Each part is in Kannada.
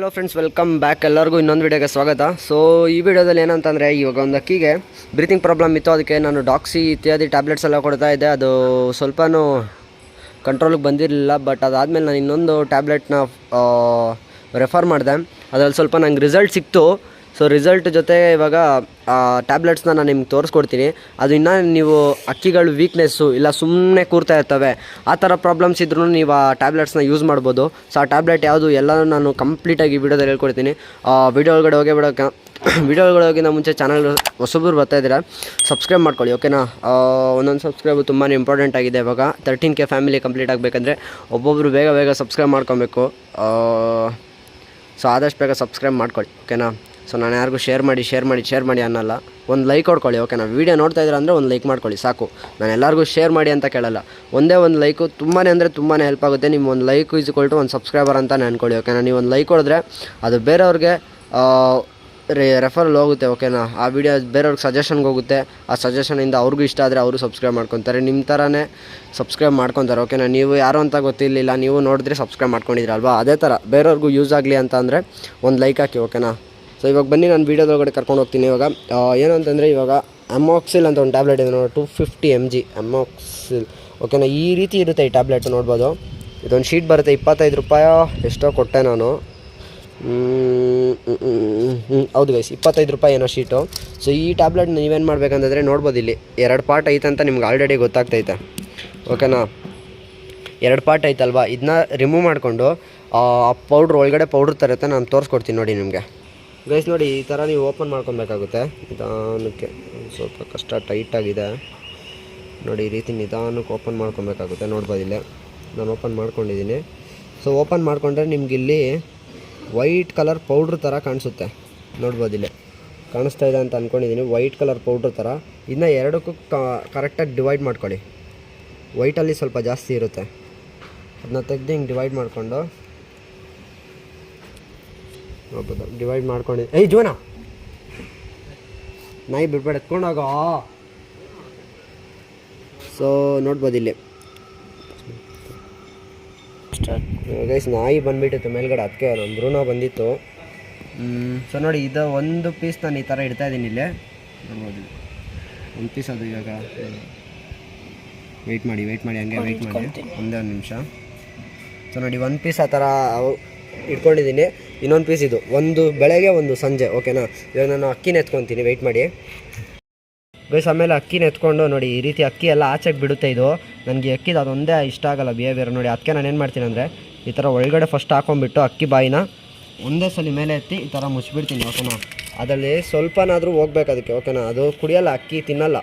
Hello friends, welcome back. ಎಲ್ಲರಿಗೂ ಇನ್ನೊಂದು ವಿಡಿಯೋಗೆ ಸ್ವಾಗತ. ಸೊ ಈ ವಿಡಿಯೋದಲ್ಲಿ ಏನಂತಂದರೆ, ಇವಾಗ ಒಂದು ಅಕ್ಕಿಗೆ ಬ್ರೀತಿಂಗ್ ಪ್ರಾಬ್ಲಮ್ ಇತ್ತು. ಅದಕ್ಕೆ ನಾನು ಡಾಕ್ಸಿ ಇತ್ಯಾದಿ ಟ್ಯಾಬ್ಲೆಟ್ಸ್ ಎಲ್ಲ ಕೊಡ್ತಾ ಇದ್ದೆ. ಅದು ಸ್ವಲ್ಪನೂ ಕಂಟ್ರೋಲಿಗೆ ಬಂದಿರಲಿಲ್ಲ. ಬಟ್ ಅದಾದಮೇಲೆ ನಾನು ಇನ್ನೊಂದು ಟ್ಯಾಬ್ಲೆಟ್ನ ರೆಫರ್ ಮಾಡಿದೆ. ಅದರಲ್ಲಿ ಸ್ವಲ್ಪ ನಂಗೆ ರಿಸಲ್ಟ್ ಸಿಕ್ತು. ಸೊ ರಿಸಲ್ಟ್ ಜೊತೆ ಇವಾಗ ಟ್ಯಾಬ್ಲೆಟ್ಸ್ನ ನಾನು ನಿಮ್ಗೆ ತೋರಿಸ್ಕೊಡ್ತೀನಿ. ಅದು ಇನ್ನೂ ನೀವು ಅಕ್ಕಿಗಳು ವೀಕ್ನೆಸ್ಸು ಇಲ್ಲ ಸುಮ್ಮನೆ ಕೂರ್ತಾ ಇರ್ತವೆ, ಆ ಥರ ಪ್ರಾಬ್ಲಮ್ಸ್ ಇದ್ರೂ ನೀವು ಆ ಟ್ಯಾಬ್ಲೆಟ್ಸ್ನ ಯೂಸ್ ಮಾಡ್ಬೋದು. ಸೊ ಆ ಟ್ಯಾಬ್ಲೆಟ್ ಯಾವುದು ಎಲ್ಲನೂ ನಾನು ಕಂಪ್ಲೀಟಾಗಿ ವಿಡಿಯೋದಲ್ಲಿ ಹೇಳ್ಕೊಡ್ತೀನಿ. ವಿಡಿಯೋ ಒಳಗಡೆ ವಿಡಿಯೋ ಒಳಗಡೆ ಹೋಗಿಂತ ಮುಂಚೆ ಚಾನಲ್ ಹೊಸಬ್ರು ಬರ್ತಾಯಿದ್ದೀರಾ, ಸಬ್ಸ್ಕ್ರೈಬ್ ಮಾಡ್ಕೊಳ್ಳಿ, ಓಕೆನಾ. ಒಂದೊಂದು ಸಬ್ಸ್ಕ್ರೈಬ್ ತುಂಬಾ ಇಂಪಾರ್ಟೆಂಟ್ ಆಗಿದೆ. ಇವಾಗ 13K ಫ್ಯಾಮಿಲಿ ಕಂಪ್ಲೀಟ್ ಆಗಬೇಕಂದ್ರೆ ಒಬ್ಬೊಬ್ಬರು ಬೇಗ ಸಬ್ಸ್ಕ್ರೈಬ್ ಮಾಡ್ಕೊಬೇಕು. ಸೊ ಆದಷ್ಟು ಬೇಗ ಸಬ್ಸ್ಕ್ರೈಬ್ ಮಾಡ್ಕೊಳ್ಳಿ, ಓಕೆನಾ. ಸೊ ನಾನು ಯಾರಿಗೂ ಶೇರ್ ಮಾಡಿ ಅನ್ನಲ್ಲ, ಒಂದು ಲೈಕ್ ಹೊಡ್ಕೊಳ್ಳಿ, ಓಕೆನಾ. ವೀಡಿಯೋ ನೋಡ್ತಾ ಇದ್ದೀರ ಅಂದರೆ ಒಂದು ಲೈಕ್ ಮಾಡ್ಕೊಳ್ಳಿ ಸಾಕು. ನಾನು ಎಲ್ಲರಿಗೂ ಶೇರ್ ಮಾಡಿ ಅಂತ ಕೇಳಲ್ಲ, ಒಂದೇ ಒಂದು ಲೈಕು ತುಂಬಾ ಅಂದರೆ ತುಂಬಾ ಹೆಲ್ಪ್ ಆಗುತ್ತೆ. ನಿಮ್ಮ ಒಂದು ಲೈಕ್ ಈಸ್ಕೊಳ್ಟು ಒಂದು ಸಬ್ಸ್ಕ್ರೈಬರ್ ಅಂತ ಅನ್ಕೊಳ್ಳಿ, ಓಕೆನಾ. ನೀವು ಒಂದು ಲೈಕ್ ಹೊಡೆದ್ರೆ ಅದು ಬೇರೆಯವ್ರಿಗೆ ರೆಫರಲ್ ಹೋಗುತ್ತೆ, ಓಕೆನಾ. ಆ ವಿಡಿಯೋ ಬೇರೆಯವ್ರಿಗೆ ಸಜೆಷನ್ಗೆ ಹೋಗುತ್ತೆ. ಆ ಸಜೆಷನಿಂದ ಅವ್ರಿಗೂ ಇಷ್ಟ ಆದರೆ ಅವರು ಸಬ್ಸ್ಕ್ರೈಬ್ ಮಾಡ್ಕೊತಾರೆ, ನಿಮ್ಮ ಥರನೇ ಸಬ್ಸ್ಕ್ರೈಬ್ ಮಾಡ್ಕೊತಾರೆ, ಓಕೆನಾ. ನೀವು ಯಾರು ಅಂತ ಗೊತ್ತಿರಲಿಲ್ಲ, ನೀವು ನೋಡಿದ್ರೆ ಸಬ್ಸ್ಕ್ರೈಬ್ ಮಾಡ್ಕೊಂಡಿದ್ದೀರಲ್ವಾ, ಅದೇ ಥರ ಬೇರೆಯವ್ರಿಗೂ ಯೂಸ್ ಆಗಲಿ ಅಂತ ಅಂದರೆ ಒಂದು ಲೈಕ್ ಹಾಕಿ, ಓಕೆನಾ. ಸೊ ಇವಾಗ ಬನ್ನಿ, ನಾನು ವೀಡಿಯೋದೊಳಗಡೆ ಕರ್ಕೊಂಡು ಹೋಗ್ತೀನಿ. ಇವಾಗ ಏನು ಅಂತಂದರೆ, ಇವಾಗ ಅಮೋಕ್ಸಿಲ್ ಅಂತ ಒಂದು ಟ್ಯಾಬ್ಲೆಟ್ ಇದೆ ನೋಡಿ, 250 mg ಅಮೋಕ್ಸಿಲ್, ಓಕೆನಾ. ಈ ರೀತಿ ಇರುತ್ತೆ ಈ ಟ್ಯಾಬ್ಲೆಟ್, ನೋಡ್ಬೋದು. ಇದೊಂದು ಶೀಟ್ ಬರುತ್ತೆ, 25 ರೂಪಾಯಿ ಎಷ್ಟೋ ಕೊಟ್ಟೆ ನಾನು. ಹೌದು ಗೈಸ್, 25 ರೂಪಾಯಿ ಏನೋ ಶೀಟು. ಸೊ ಈ ಟ್ಯಾಬ್ಲೆಟ್ ನೀವೇನು ಮಾಡಬೇಕಂತಂದರೆ, ನೋಡ್ಬೋದು ಇಲ್ಲಿ 2 ಪಾರ್ಟ್ ಐತೆ ಅಂತ ನಿಮ್ಗೆ ಆಲ್ರೆಡಿ ಗೊತ್ತಾಗ್ತೈತೆ, ಓಕೆನಾ. 2 ಪಾರ್ಟ್ ಐತಲ್ವಾ, ಇದನ್ನ ರಿಮೂವ್ ಮಾಡಿಕೊಂಡು ಆ ಪೌಡ್ರ್ ಒಳಗಡೆ ಪೌಡ್ರ್ ತರುತ್ತೆ, ನಾನು ತೋರಿಸ್ಕೊಡ್ತೀನಿ ನೋಡಿ ನಿಮಗೆ. ಗೈಸ್ ನೋಡಿ, ಈ ಥರ ನೀವು ಓಪನ್ ಮಾಡ್ಕೊಬೇಕಾಗುತ್ತೆ ನಿಧಾನಕ್ಕೆ. ಸ್ವಲ್ಪ ಕಷ್ಟ, ಟೈಟಾಗಿದೆ ನೋಡಿ. ಈ ರೀತಿ ನಿಧಾನಕ್ಕೆ ಓಪನ್ ಮಾಡ್ಕೊಬೇಕಾಗುತ್ತೆ, ನೋಡ್ಬೋದು ಇಲ್ಲೇ ನಾನು ಓಪನ್ ಮಾಡ್ಕೊಂಡಿದ್ದೀನಿ. ಸೊ ಓಪನ್ ಮಾಡಿಕೊಂಡ್ರೆ ನಿಮ್ಗೆ ಇಲ್ಲಿ ವೈಟ್ ಕಲರ್ ಪೌಡ್ರ್ ಥರ ಕಾಣಿಸುತ್ತೆ, ನೋಡ್ಬೋದು ಇಲ್ಲೇ ಕಾಣಿಸ್ತಾ ಇದೆ ಅಂತ ಅಂದ್ಕೊಂಡಿದ್ದೀನಿ. ವೈಟ್ ಕಲರ್ ಪೌಡ್ರ್ ಥರ. ಇದನ್ನ ಎರಡಕ್ಕೂ ಕರೆಕ್ಟಾಗಿ ಡಿವೈಡ್ ಮಾಡ್ಕೊಳ್ಳಿ. ವೈಟಲ್ಲಿ ಸ್ವಲ್ಪ ಜಾಸ್ತಿ ಇರುತ್ತೆ, ಅದನ್ನ ತೆಗೆದು ಹಿಂಗೆ ಡಿವೈಡ್ ಮಾಡಿಕೊಂಡು ನೋಡ್ಬೋದು. ಡಿವೈಡ್ ಮಾಡ್ಕೊಂಡು ಜೋನಾ ನಾಯಿ ಬಿಡ್ಬೇಡ, ಎತ್ಕೊಂಡೋಗ. ಸೊ ನೋಡ್ಬೋದು ಇಲ್ಲಿ ಗೈಸ್, ನಾಯಿ ಬಂದುಬಿಟ್ಟಿತ್ತು ಮೇಲ್ಗಡೆ, ಅದಕ್ಕೆ ನಮ್ಮ ಬ್ರೂನೋ ಬಂದಿತ್ತು. ಸೊ ನೋಡಿ, ಇದು ಒಂದು ಪೀಸ್ ನಾನು ಈ ಥರ ಇಡ್ತಾಯಿದ್ದೀನಿ ಇಲ್ಲೇ, ನೋಡ್ಬೋದು. ಒಂದು ಪೀಸ್ ಅದು. ಇವಾಗ ವೆಯ್ಟ್ ಮಾಡಿ ಹಂಗೆ ವೆಯ್ಟ್ ಮಾಡಿ ಒಂದೇ ಒಂದು ನಿಮಿಷ. ಸೊ ನೋಡಿ, ಒಂದು ಪೀಸ್ ಆ ಥರ ಇಟ್ಕೊಂಡಿದ್ದೀನಿ. ಇನ್ನೊಂದು ಪೀಸ್ ಇದು, ಒಂದು ಬೆಳಗ್ಗೆ ಒಂದು ಸಂಜೆ, ಓಕೆನಾ. ಇವಾಗ ನಾನು ಅಕ್ಕಿನ ಎತ್ಕೊತೀನಿ, ವೆಯ್ಟ್ ಮಾಡಿ ಗೈಸ್. ಆಮೇಲೆ ಅಕ್ಕಿನ ಎತ್ಕೊಂಡು ನೋಡಿ, ಈ ರೀತಿ ಅಕ್ಕಿ ಎಲ್ಲ ಆಚೆಗೆ ಬಿಡುತ್ತೆ. ಇದು ನನಗೆ ಅಕ್ಕಿದು ಅದೊಂದೇ ಇಷ್ಟ ಆಗಲ್ಲ ಬಿಹೇವಿಯರ್ ನೋಡಿ. ಅದಕ್ಕೆ ನಾನು ಏನು ಮಾಡ್ತೀನಿ ಅಂದರೆ, ಈ ಥರ ಒಳಗಡೆ ಫಸ್ಟ್ ಹಾಕೊಂಡ್ಬಿಟ್ಟು ಅಕ್ಕಿ ಬಾಯಿನ ಒಂದೇ ಸಲ ಮೇಲೆ ಎತ್ತಿ ಈ ಥರ ಮುಚ್ಚಿಬಿಡ್ತೀನಿ, ಓಕೆನಾ. ಅದರಲ್ಲಿ ಸ್ವಲ್ಪನಾದರೂ ಹೋಗ್ಬೇಕು ಅದಕ್ಕೆ, ಓಕೆನಾ. ಅದು ಕುಡಿಯಲ್ಲ, ಅಕ್ಕಿ ತಿನ್ನಲ್ಲ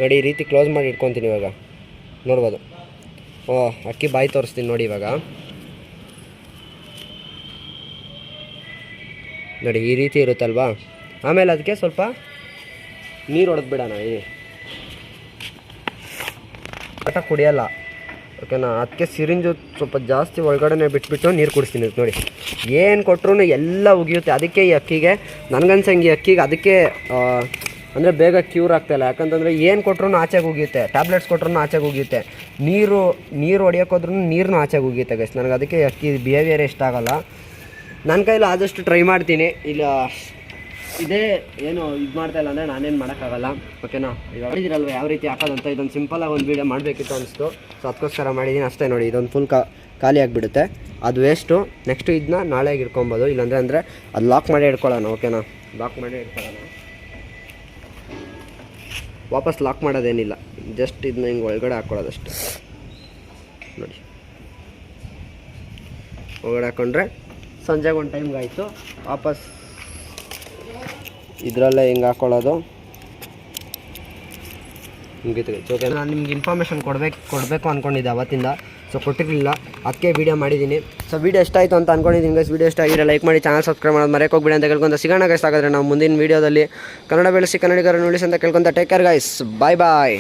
ನೋಡಿ. ಈ ರೀತಿ ಕ್ಲೋಸ್ ಮಾಡಿ ಇಟ್ಕೊತೀನಿ. ಇವಾಗ ನೋಡ್ಬೋದು, ಅಕ್ಕಿ ಬಾಯಿ ತೋರಿಸ್ತೀನಿ ನೋಡಿ. ಇವಾಗ ನೋಡಿ, ಈ ರೀತಿ ಇರುತ್ತಲ್ವಾ. ಆಮೇಲೆ ಅದಕ್ಕೆ ಸ್ವಲ್ಪ ನೀರು ಹೊಡೆದ್ಬಿಡೋಣ. ಆಟ ಕುಡಿಯಲ್ಲ, ಓಕೆನಾ. ಅದಕ್ಕೆ ಸಿರಿಂಜು ಸ್ವಲ್ಪ ಜಾಸ್ತಿ ಒಳಗಡೆ ಬಿಟ್ಬಿಟ್ಟು ನೀರು ಕುಡಿಸ್ತೀನಿ ನೋಡಿ. ಏನು ಕೊಟ್ಟರು ಎಲ್ಲ ಉಗಿಯುತ್ತೆ. ಅದಕ್ಕೆ ಈ ಅಕ್ಕಿಗೆ ನನಗನ್ಸಂಗೆ ಈ ಅಕ್ಕಿಗೆ ಅದಕ್ಕೆ ಅಂದರೆ ಬೇಗ ಕ್ಯೂರ್ ಆಗ್ತಾಯಿಲ್ಲ. ಯಾಕಂತಂದರೆ ಏನು ಕೊಟ್ಟರು ಆಚೆಗೆ ಉಗಿಯುತ್ತೆ, ಟ್ಯಾಬ್ಲೆಟ್ಸ್ ಕೊಟ್ಟರು ಆಚೆಗೆ ಉಗಿಯುತ್ತೆ, ನೀರು ಹೊಡಿಯೋಕ್ಕೋದ್ರೂ ನೀರನ್ನು ಆಚೆಗೆ ಉಗಿಯುತ್ತೆ ಗೈಸ್. ನನಗೆ ಅದಕ್ಕೆ ಅಕ್ಕಿ ಬಿಹೇವಿಯರೇ ಇಷ್ಟ ಆಗೋಲ್ಲ. ನನ್ನ ಕೈಲಿ ಆದಷ್ಟು ಟ್ರೈ ಮಾಡ್ತೀನಿ. ಇಲ್ಲ ಇದೇ ಏನು ಇದು ಮಾಡ್ತಾಯಿಲ್ಲ ಅಂದರೆ ನಾನೇನು ಮಾಡೋಕ್ಕಾಗಲ್ಲ, ಓಕೆನಾ. ಇವಾಗ ಹೇಳಿದಿರಲ್ವ ಯಾವ ರೀತಿ ಹಾಕೋದಂತ. ಇದೊಂದು ಸಿಂಪಲಾಗಿ ಒಂದು ವೀಡಿಯೋ ಮಾಡಬೇಕಿತ್ತು ಅನಿಸ್ತು. ಸೊ ಅದಕ್ಕೋಸ್ಕರ ಮಾಡಿದ್ದೀನಿ ಅಷ್ಟೇ. ನೋಡಿ, ಇದೊಂದು ಫುಲ್ ಖಾಲಿ ಆಗಿಬಿಡುತ್ತೆ, ಅದು ವೇಸ್ಟು. ನೆಕ್ಸ್ಟು ಇದನ್ನ ನಾಳೆಗೆ ಇಟ್ಕೊಬೋದು, ಇಲ್ಲಾಂದರೆ ಅದು ಲಾಕ್ ಮಾಡಿ ಇಟ್ಕೊಳ್ಳೋಣ, ಓಕೆನಾ. ಲಾಕ್ ಮಾಡಿ ಇಟ್ಕೊಳ್ಳೋಣ, ವಾಪಸ್ ಲಾಕ್ ಮಾಡೋದೇನಿಲ್ಲ, ಜಸ್ಟ್ ಇದನ್ನ ಹಿಂಗೆ ಒಳಗಡೆ ಹಾಕ್ಕೊಳ್ಳೋದಷ್ಟು ನೋಡಿ. ಒಳಗಡೆ ಹಾಕ್ಕೊಂಡ್ರೆ ಸಂಜೆಗೆ ಒಂದು ಟೈಮ್ಗೆ ಆಯಿತು, ವಾಪಸ್ ಇದರಲ್ಲೇ ಹಿಂಗೆ ಹಾಕ್ಕೊಳ್ಳೋದು ಮುಗೀತು. ಓಕೆ, ನಾನು ನಿಮ್ಗೆ ಇನ್ಫಾರ್ಮೇಷನ್ ಕೊಡಬೇಕು ಅಂದ್ಕೊಂಡಿದ್ದೆ ಅವತ್ತಿಂದ. ಸೊ ಕೊಟ್ಟಿರಲಿಲ್ಲ, ಅದಕ್ಕೆ ವೀಡಿಯೋ ಮಾಡಿದ್ದೀನಿ. ಸೊ ವೀಡಿಯೋ ಇಷ್ಟ ಆಯಿತು ಅಂತ ಅಂದ್ಕೊಂಡಿದ್ದೀನಿ ಗೈಸ್. ವೀಡಿಯೋ ಇಷ್ಟ ಆಗಿರೋ ಲೈಕ್ ಮಾಡಿ, ಚಾನಲ್ ಸಬ್ಸ್ಕ್ರೈಬ್ ಮಾಡೋದು ಮರೆಯೋಕೆ ಹೋಗ್ಬಿಡಿ ಅಂತ ಕೇಳ್ಕೊಂತ ಸಿಗೋಣ ಗೈಸ್. ಹಾಗಾದರೆ ನಾವು ಮುಂದಿನ ವೀಡಿಯೋದಲ್ಲಿ ಕನ್ನಡ ಬೆಳೆಸಿ ಕನ್ನಡಿಗರನ್ನು ಉಳಿಸಿ ಅಂತ ಕೇಳ್ಕೊಂತ ಟೇಕ್ ಕೇರ್ ಗೈಸ್. ಬಾಯ್.